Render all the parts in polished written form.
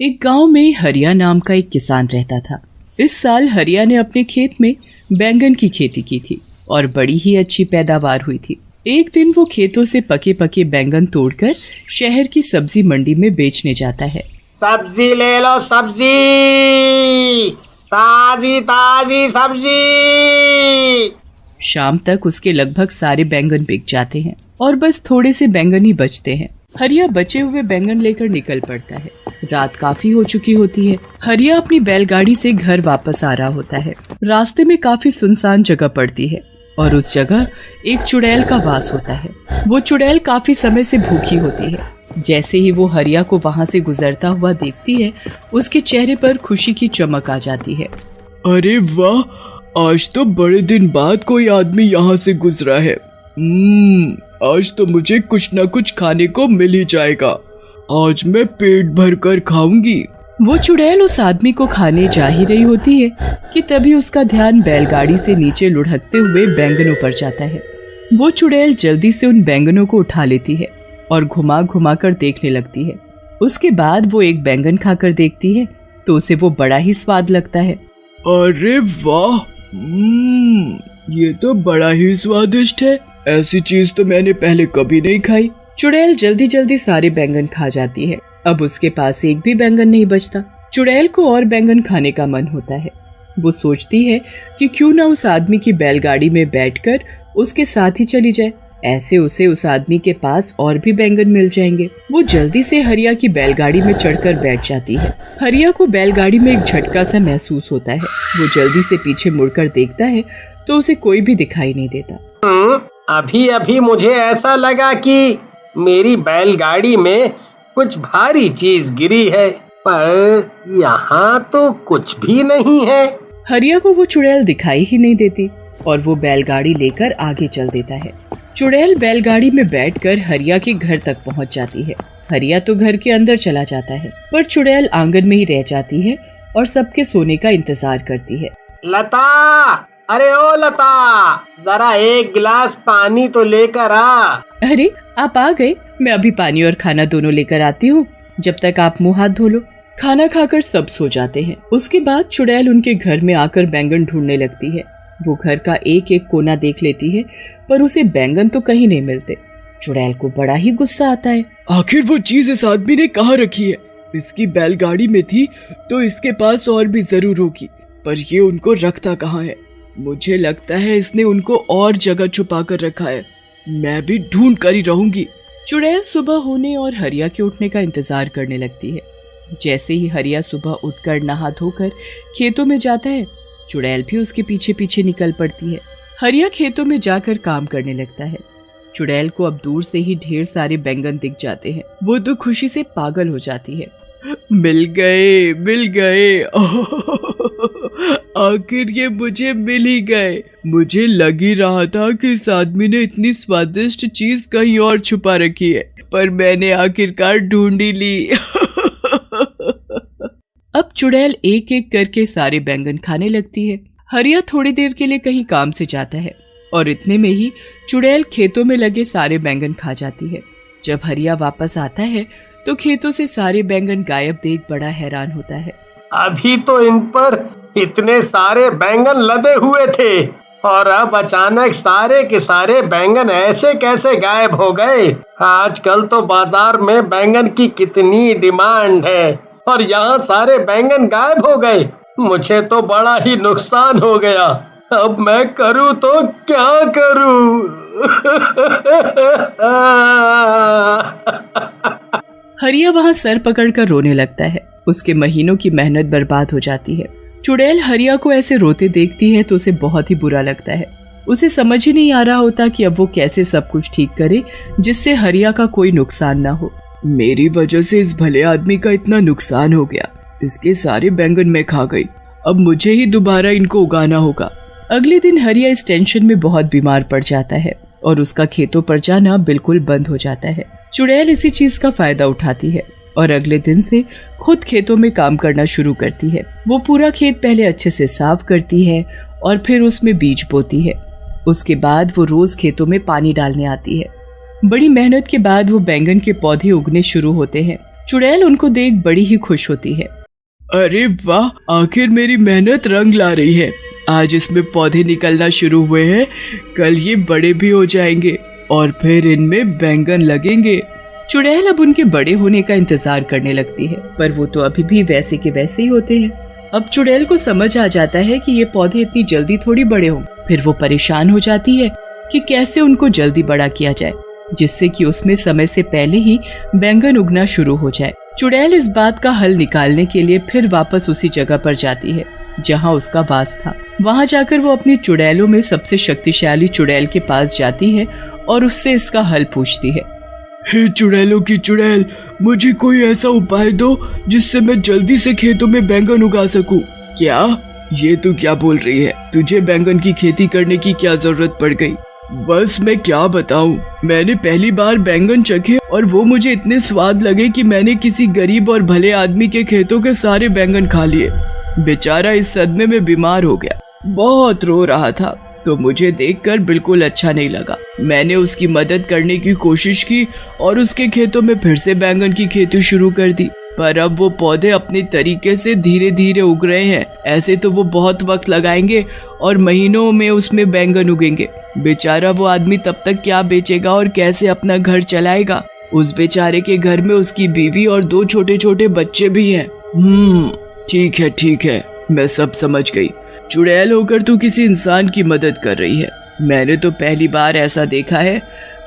एक गांव में हरिया नाम का एक किसान रहता था। इस साल हरिया ने अपने खेत में बैंगन की खेती की थी और बड़ी ही अच्छी पैदावार हुई थी। एक दिन वो खेतों से पके पके बैंगन तोड़कर शहर की सब्जी मंडी में बेचने जाता है। सब्जी ले लो, सब्जी ताजी ताजी सब्जी। शाम तक उसके लगभग सारे बैंगन बिक जाते हैं और बस थोड़े से बैंगन ही बचते हैं। हरिया बचे हुए बैंगन लेकर निकल पड़ता है। रात काफी हो चुकी होती है। हरिया अपनी बैलगाड़ी से घर वापस आ रहा होता है। रास्ते में काफी सुनसान जगह पड़ती है और उस जगह एक चुड़ैल का वास होता है। वो चुड़ैल काफी समय से भूखी होती है। जैसे ही वो हरिया को वहाँ से गुजरता हुआ देखती है, उसके चेहरे पर खुशी की चमक आ जाती है। अरे वाह, आज तो बड़े दिन बाद कोई आदमी यहाँ से गुजरा है। आज तो मुझे कुछ न कुछ खाने को मिल ही जाएगा। आज मैं पेट भर कर खाऊंगी। वो चुड़ैल उस आदमी को खाने जा ही रही होती है कि तभी उसका ध्यान बैलगाड़ी से नीचे लुढ़कते हुए बैंगनों पर जाता है। वो चुड़ैल जल्दी से उन बैंगनों को उठा लेती है और घुमा घुमा कर देखने लगती है। उसके बाद वो एक बैंगन खाकर देखती है तो उसे वो बड़ा ही स्वाद लगता है। अरे वाह, ये तो बड़ा ही स्वादिष्ट है। ऐसी चीज तो मैंने पहले कभी नहीं खाई। चुड़ैल जल्दी जल्दी सारे बैंगन खा जाती है। अब उसके पास एक भी बैंगन नहीं बचता। चुड़ैल को और बैंगन खाने का मन होता है। वो सोचती है कि क्यों ना उस आदमी की बैलगाड़ी में बैठकर उसके साथ ही चली जाए। ऐसे उसे उस आदमी के पास और भी बैंगन मिल जाएंगे। वो जल्दी से हरिया की बैलगाड़ी में चढ़कर बैठ जाती है। हरिया को बैलगाड़ी में एक झटका सा महसूस होता है। वो जल्दी से पीछे मुड़कर देखता है तो उसे कोई भी दिखाई नहीं देता। अभी अभी मुझे ऐसा लगा कि मेरी बैलगाड़ी में कुछ भारी चीज गिरी है, पर यहाँ तो कुछ भी नहीं है। हरिया को वो चुड़ैल दिखाई ही नहीं देती और वो बैलगाड़ी लेकर आगे चल देता है। चुड़ैल बैलगाड़ी में बैठकर हरिया के घर तक पहुँच जाती है। हरिया तो घर के अंदर चला जाता है, पर चुड़ैल आंगन में ही रह जाती है और सबके सोने का इंतजार करती है। लता, अरे ओ लता, जरा एक गिलास पानी तो लेकर आ। अरे आप आ गए, मैं अभी पानी और खाना दोनों लेकर आती हूँ। जब तक आप मुंह हाथ धो लो। खाना खाकर सब सो जाते हैं। उसके बाद चुड़ैल उनके घर में आकर बैंगन ढूंढने लगती है। वो घर का एक एक कोना देख लेती है, पर उसे बैंगन तो कहीं नहीं मिलते। चुड़ैल को बड़ा ही गुस्सा आता है। आखिर वो चीज इस आदमी ने कहाँ रखी है? इसकी बैलगाड़ी में थी तो इसके पास और भी जरूर होगी, पर ये उनको रखता कहाँ है? मुझे लगता है इसने उनको और जगह छुपा कर रखा है। मैं भी ढूंढ कर ही रहूंगी। चुड़ैल सुबह होने और हरिया के उठने का इंतजार करने लगती है। जैसे ही हरिया सुबह उठकर नहा धोकर खेतों में जाता है, चुड़ैल भी उसके पीछे पीछे निकल पड़ती है। हरिया खेतों में जाकर काम करने लगता है। चुड़ैल को अब दूर से ही ढेर सारे बैंगन दिख जाते हैं। वो तो खुशी से पागल हो जाती है। मिल गए, मिल गए। आखिर ये मुझे मिल ही गए। मुझे लग ही रहा था कि इस आदमी ने इतनी स्वादिष्ट चीज कहीं और छुपा रखी है, पर मैंने आखिरकार ढूंढ ही ली। अब चुड़ैल एक एक करके सारे बैंगन खाने लगती है। हरिया थोड़ी देर के लिए कहीं काम से जाता है और इतने में ही चुड़ैल खेतों में लगे सारे बैंगन खा जाती है। जब हरिया वापस आता है तो खेतों से सारे बैंगन गायब देख बड़ा हैरान होता है। अभी तो इन पर इतने सारे बैंगन लदे हुए थे और अब अचानक सारे के सारे बैंगन ऐसे कैसे गायब हो गए? आजकल तो बाजार में बैंगन की कितनी डिमांड है और यहाँ सारे बैंगन गायब हो गए। मुझे तो बड़ा ही नुकसान हो गया। अब मैं करूँ तो क्या करूँ? हरिया वहाँ सर पकड़कर रोने लगता है। उसके महीनों की मेहनत बर्बाद हो जाती है। चुड़ैल हरिया को ऐसे रोते देखती है तो उसे बहुत ही बुरा लगता है। उसे समझ ही नहीं आ रहा होता कि अब वो कैसे सब कुछ ठीक करे जिससे हरिया का कोई नुकसान ना हो। मेरी वजह से इस भले आदमी का इतना नुकसान हो गया। इसके सारे बैंगन मैं खा गई। अब मुझे ही दोबारा इनको उगाना होगा। अगले दिन हरिया इस टेंशन में बहुत बीमार पड़ जाता है और उसका खेतों पर जाना बिल्कुल बंद हो जाता है। चुड़ैल इसी चीज का फायदा उठाती है और अगले दिन से खुद खेतों में काम करना शुरू करती है। वो पूरा खेत पहले अच्छे से साफ करती है और फिर उसमें बीज बोती है। उसके बाद वो रोज खेतों में पानी डालने आती है। बड़ी मेहनत के बाद वो बैंगन के पौधे उगने शुरू होते हैं। चुड़ैल उनको देख बड़ी ही खुश होती है। अरे वाह, आखिर मेरी मेहनत रंग ला रही है। आज इसमें पौधे निकलना शुरू हुए हैं, कल ये बड़े भी हो जाएंगे और फिर इनमें बैंगन लगेंगे। चुड़ैल अब उनके बड़े होने का इंतजार करने लगती है, पर वो तो अभी भी वैसे के वैसे ही होते हैं। अब चुड़ैल को समझ आ जाता है कि ये पौधे इतनी जल्दी थोड़ी बड़े हों। फिर वो परेशान हो जाती है कि कैसे उनको जल्दी बड़ा किया जाए, जिससे कि उसमें समय से पहले ही बैंगन उगना शुरू हो जाए। चुड़ैल इस बात का हल निकालने के लिए फिर वापस उसी जगह पर जाती है जहाँ उसका वास था। वहाँ जाकर वो अपनी चुड़ैलों में सबसे शक्तिशाली चुड़ैल के पास जाती है और उससे इसका हल पूछती है। हे चुड़ैलों की चुड़ैल, मुझे कोई ऐसा उपाय दो जिससे मैं जल्दी से खेतों में बैंगन उगा सकूं। क्या? ये तू क्या बोल रही है? तुझे बैंगन की खेती करने की क्या जरूरत पड़ गई? बस मैं क्या बताऊं, मैंने पहली बार बैंगन चखे और वो मुझे इतने स्वाद लगे कि मैंने किसी गरीब और भले आदमी के खेतों के सारे बैंगन खा लिए। बेचारा इस सदमे में बीमार हो गया, बहुत रो रहा था, तो मुझे देखकर बिल्कुल अच्छा नहीं लगा। मैंने उसकी मदद करने की कोशिश की और उसके खेतों में फिर से बैंगन की खेती शुरू कर दी, पर अब वो पौधे अपने तरीके से धीरे धीरे उग रहे हैं। ऐसे तो वो बहुत वक्त लगाएंगे और महीनों में उसमें बैंगन उगेंगे। बेचारा वो आदमी तब तक क्या बेचेगा और कैसे अपना घर चलाएगा? उस बेचारे के घर में उसकी बीवी और 2 छोटे छोटे बच्चे भी हैं। ठीक है, मैं सब समझ गई। चुड़ैल होकर तू किसी इंसान की मदद कर रही है। मैंने तो पहली बार ऐसा देखा है,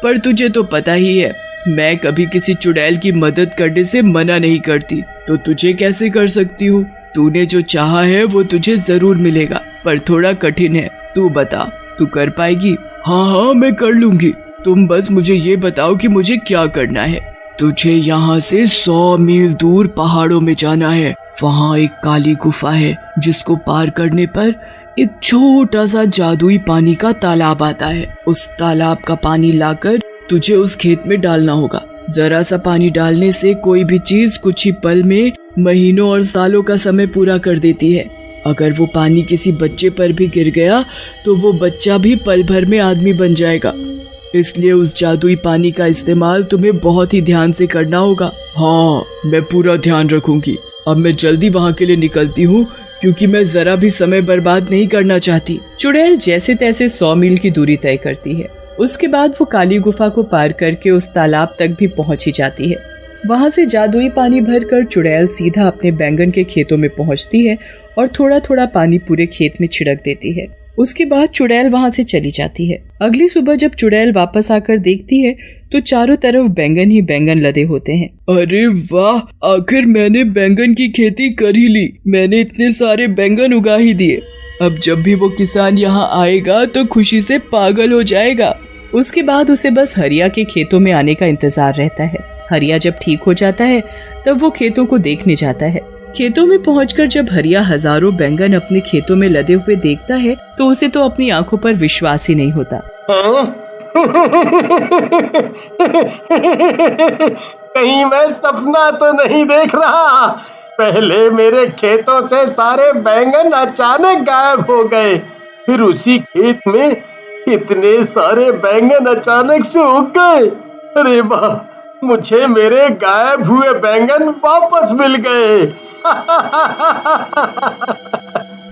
पर तुझे तो पता ही है मैं कभी किसी चुड़ैल की मदद करने से मना नहीं करती, तो तुझे कैसे कर सकती हूँ? तूने जो चाहा है वो तुझे जरूर मिलेगा, पर थोड़ा कठिन है। तू बता, तू कर पाएगी? हाँ, मैं कर लूंगी। तुम बस मुझे ये बताओ कि मुझे क्या करना है। तुझे यहाँ से 100 मील दूर पहाड़ों में जाना है। वहाँ एक काली गुफा है जिसको पार करने पर एक छोटा सा जादुई पानी का तालाब आता है। उस तालाब का पानी लाकर तुझे उस खेत में डालना होगा। जरा सा पानी डालने से कोई भी चीज कुछ ही पल में महीनों और सालों का समय पूरा कर देती है। अगर वो पानी किसी बच्चे पर भी गिर गया तो वो बच्चा भी पल भर में आदमी बन जाएगा। इसलिए उस जादुई पानी का इस्तेमाल तुम्हें बहुत ही ध्यान से करना होगा। हाँ, मैं पूरा ध्यान रखूंगी। अब मैं जल्दी वहाँ के लिए निकलती हूँ, क्योंकि मैं जरा भी समय बर्बाद नहीं करना चाहती। चुड़ैल जैसे तैसे 100 मील की दूरी तय करती है। उसके बाद वो काली गुफा को पार करके उस तालाब तक भी पहुंच ही जाती है। वहां से जादुई पानी भरकर चुड़ैल सीधा अपने बैंगन के खेतों में पहुंचती है और थोड़ा थोड़ा पानी पूरे खेत में छिड़क देती है। उसके बाद चुड़ैल वहां से चली जाती है। अगली सुबह जब चुड़ैल वापस आकर देखती है तो चारों तरफ बैंगन ही बैंगन लदे होते हैं। अरे वाह, आखिर मैंने बैंगन की खेती कर ही ली। मैंने इतने सारे बैंगन उगा ही दिए। अब जब भी वो किसान यहाँ आएगा तो खुशी से पागल हो जाएगा। उसके बाद उसे बस हरिया के खेतों में आने का इंतजार रहता है। हरिया जब ठीक हो जाता है तब वो खेतों को देखने जाता है। खेतों में पहुंचकर जब हरिया हजारों बैंगन अपने खेतों में लदे हुए देखता है तो उसे तो अपनी आंखों पर विश्वास ही नहीं होता। कहीं मैं सपना तो नहीं देख रहा? पहले मेरे खेतों से सारे बैंगन अचानक गायब हो गए, फिर उसी खेत में इतने सारे बैंगन अचानक से उग गए। अरे वाह, मुझे मेरे गायब हुए बैंगन वापस मिल गए।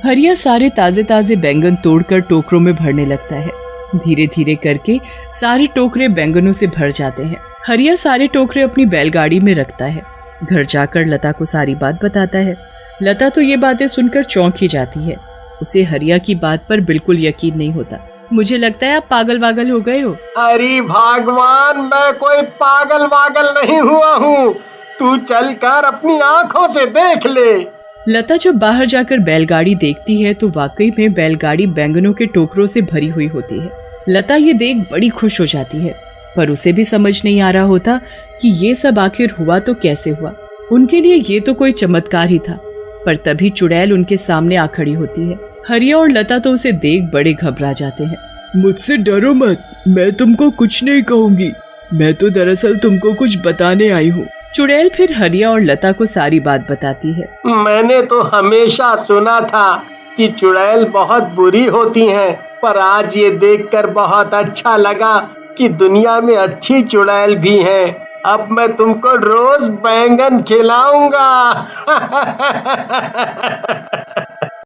हरिया सारे ताजे ताजे बैंगन तोड़कर टोकरों में भरने लगता है। धीरे धीरे करके सारे टोकरे बैंगनों से भर जाते हैं। हरिया सारे टोकरे अपनी बैलगाड़ी में रखता है। घर जाकर लता को सारी बात बताता है। लता तो ये बातें सुनकर चौंक ही जाती है। उसे हरिया की बात पर बिल्कुल यकीन नहीं होता। मुझे लगता है आप पागल वागल हो गए हो। अरे भगवान, मैं कोई पागल वागल नहीं हुआ हूँ। तू चलकर अपनी आंखों से देख ले। लता जब बाहर जाकर बैलगाड़ी देखती है तो वाकई में बैलगाड़ी बैंगनों के टोकरों से भरी हुई होती है। लता ये देख बड़ी खुश हो जाती है, पर उसे भी समझ नहीं आ रहा होता कि ये सब आखिर हुआ तो कैसे हुआ। उनके लिए ये तो कोई चमत्कार ही था। पर तभी चुड़ैल उनके सामने आ खड़ी होती है। हरिया और लता तो उसे देख बड़े घबरा जाते हैं। मुझसे डरो मत, मैं तुमको कुछ नहीं कहूँगी। मैं तो दरअसल तुमको कुछ बताने आई हूँ। चुड़ैल फिर हरिया और लता को सारी बात बताती है। मैंने तो हमेशा सुना था कि चुड़ैल बहुत बुरी होती हैं, पर आज ये देखकर बहुत अच्छा लगा कि दुनिया में अच्छी चुड़ैल भी हैं। अब मैं तुमको रोज बैंगन खिलाऊंगा।